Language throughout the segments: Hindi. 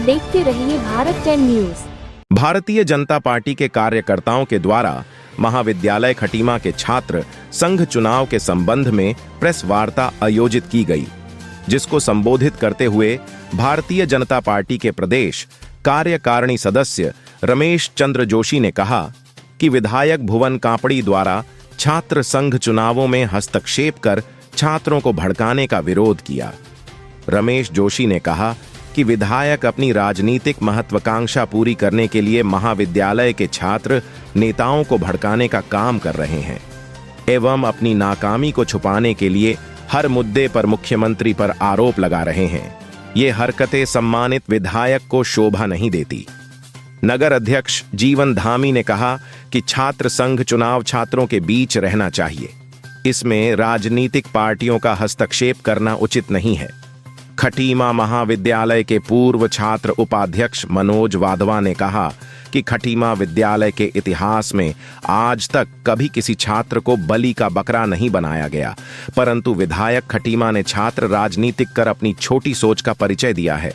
देखते रहिए भारत 10 न्यूज। भारतीय जनता पार्टी के कार्यकर्ताओं के द्वारा महाविद्यालय खटीमा के छात्र संघ चुनाव के संबंध में प्रेस वार्ता आयोजित की गई, जिसको संबोधित करते हुए भारतीय जनता पार्टी के प्रदेश कार्यकारिणी सदस्य रमेश चंद्र जोशी ने कहा कि विधायक भुवन कापड़ी द्वारा छात्र संघ चुनावों में हस्तक्षेप कर छात्रों को भड़काने का विरोध किया। रमेश जोशी ने कहा कि विधायक अपनी राजनीतिक महत्वाकांक्षा पूरी करने के लिए महाविद्यालय के छात्र नेताओं को भड़काने का काम कर रहे हैं एवं अपनी नाकामी को छुपाने के लिए हर मुद्दे पर मुख्यमंत्री पर आरोप लगा रहे हैं। ये हरकतें सम्मानित विधायक को शोभा नहीं देती। नगर अध्यक्ष जीवन धामी ने कहा कि छात्र संघ चुनाव छात्रों के बीच रहना चाहिए, इसमें राजनीतिक पार्टियों का हस्तक्षेप करना उचित नहीं है। खटीमा महाविद्यालय के पूर्व छात्र उपाध्यक्ष मनोज वाधवा ने कहा कि खटीमा विद्यालय के इतिहास में आज तक कभी किसी छात्र को बलि का बकरा नहीं बनाया गया, परंतु विधायक खटीमा ने छात्र राजनीतिक कर अपनी छोटी सोच का परिचय दिया है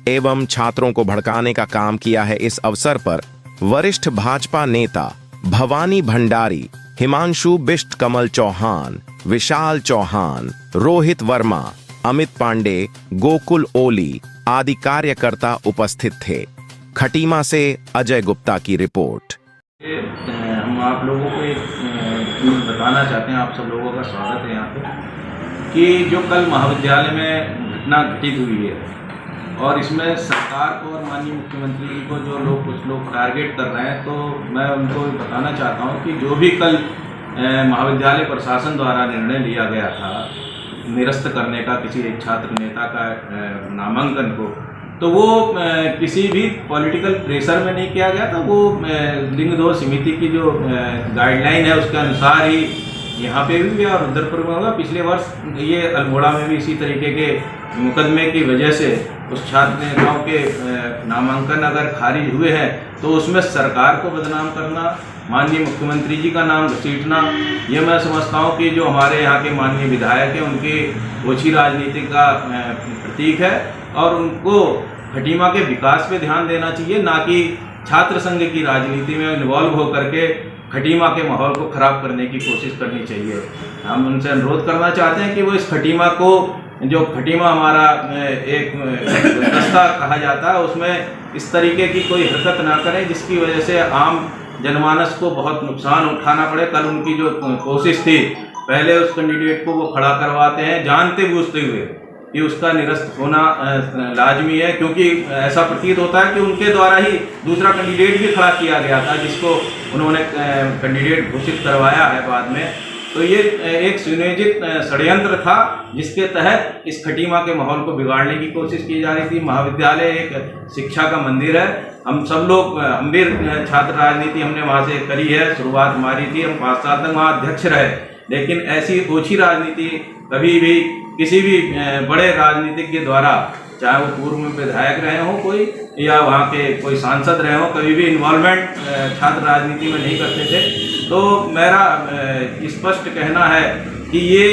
एवं छात्रों को भड़काने का काम किया है। इस अवसर पर वरिष्ठ भाजपा नेता भवानी भंडारी, हिमांशु बिष्ट, कमल चौहान, विशाल चौहान, रोहित वर्मा, अमित पांडे, गोकुल ओली आदि कार्यकर्ता उपस्थित थे। खटीमा से अजय गुप्ता की रिपोर्ट। हम आप लोगों को एक बताना चाहते हैं, आप सब लोगों का स्वागत है यहाँ पे, कि जो कल महाविद्यालय में घटना घटित हुई है और इसमें सरकार को और माननीय मुख्यमंत्री जी को जो लोग कुछ लोग टारगेट कर रहे हैं, तो मैं उनको बताना चाहता हूँ कि जो भी कल महाविद्यालय प्रशासन द्वारा निर्णय लिया गया था निरस्त करने का किसी एक छात्र नेता का नामांकन को, तो वो किसी भी पॉलिटिकल प्रेशर में नहीं किया गया था। वो लिंग दोष समिति की जो गाइडलाइन है उसके अनुसार ही यहाँ पे भी और रुद्रपुर में होगा। पिछले वर्ष ये अल्मोड़ा में भी इसी तरीके के मुकदमे की वजह से उस छात्र नेताओं के नामांकन अगर खारिज हुए हैं तो उसमें सरकार को बदनाम करना, माननीय मुख्यमंत्री जी का नाम घसीटना, ये मैं समझता हूँ कि जो हमारे यहाँ के माननीय विधायक हैं उनकी ओछी राजनीति का प्रतीक है और उनको खटीमा के विकास पे ध्यान देना चाहिए, ना कि छात्र संघ की राजनीति में इन्वॉल्व होकर के खटीमा के माहौल को खराब करने की कोशिश करनी चाहिए। हम उनसे अनुरोध करना चाहते हैं कि वो इस खटीमा को, जो खटीमा हमारा एक दस्ता कहा जाता है, उसमें इस तरीके की कोई हरकत ना करें जिसकी वजह से आम जनमानस को बहुत नुकसान उठाना पड़े। कल उनकी जो कोशिश थी, पहले उस कैंडिडेट को वो खड़ा करवाते हैं जानते बूझते हुए कि उसका निरस्त होना लाजमी है, क्योंकि ऐसा प्रतीत होता है कि उनके द्वारा ही दूसरा कैंडिडेट भी खड़ा किया गया था जिसको उन्होंने कैंडिडेट घोषित करवाया है बाद में। तो ये एक सुनियोजित षड्यंत्र था जिसके तहत इस खटीमा के माहौल को बिगाड़ने की कोशिश की जा रही थी। महाविद्यालय एक शिक्षा का मंदिर है। हम सब लोग, हम भी छात्र राजनीति हमने वहाँ से करी है, शुरुआत हमारी थी, हम 5 साल तक वहाँ अध्यक्ष रहे, लेकिन ऐसी ओछी राजनीति कभी भी किसी भी बड़े राजनीतिज्ञ द्वारा, चाहे वो पूर्व में विधायक रहे हों कोई या वहाँ के कोई सांसद रहे हों, कभी भी इन्वॉल्वमेंट छात्र राजनीति में नहीं करते थे। तो मेरा स्पष्ट कहना है कि ये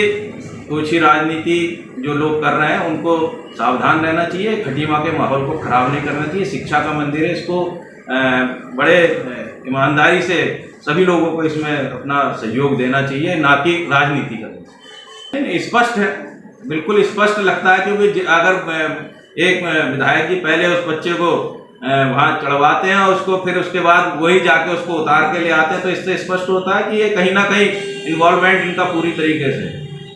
ओछी राजनीति जो लोग कर रहे हैं उनको सावधान रहना चाहिए, खटीमा के माहौल को खराब नहीं करना चाहिए। शिक्षा का मंदिर है, इसको बड़े ईमानदारी से सभी लोगों को इसमें अपना सहयोग देना चाहिए, ना कि राजनीति करना। स्पष्ट है, बिल्कुल स्पष्ट लगता है, क्योंकि अगर एक विधायक जी पहले उस बच्चे को वहाँ चढ़वाते हैं और उसको फिर उसके बाद वही जाके उसको उतार के ले आते हैं, तो इससे स्पष्ट होता है कि ये कहीं ना कहीं इन्वॉल्वमेंट इनका पूरी तरीके से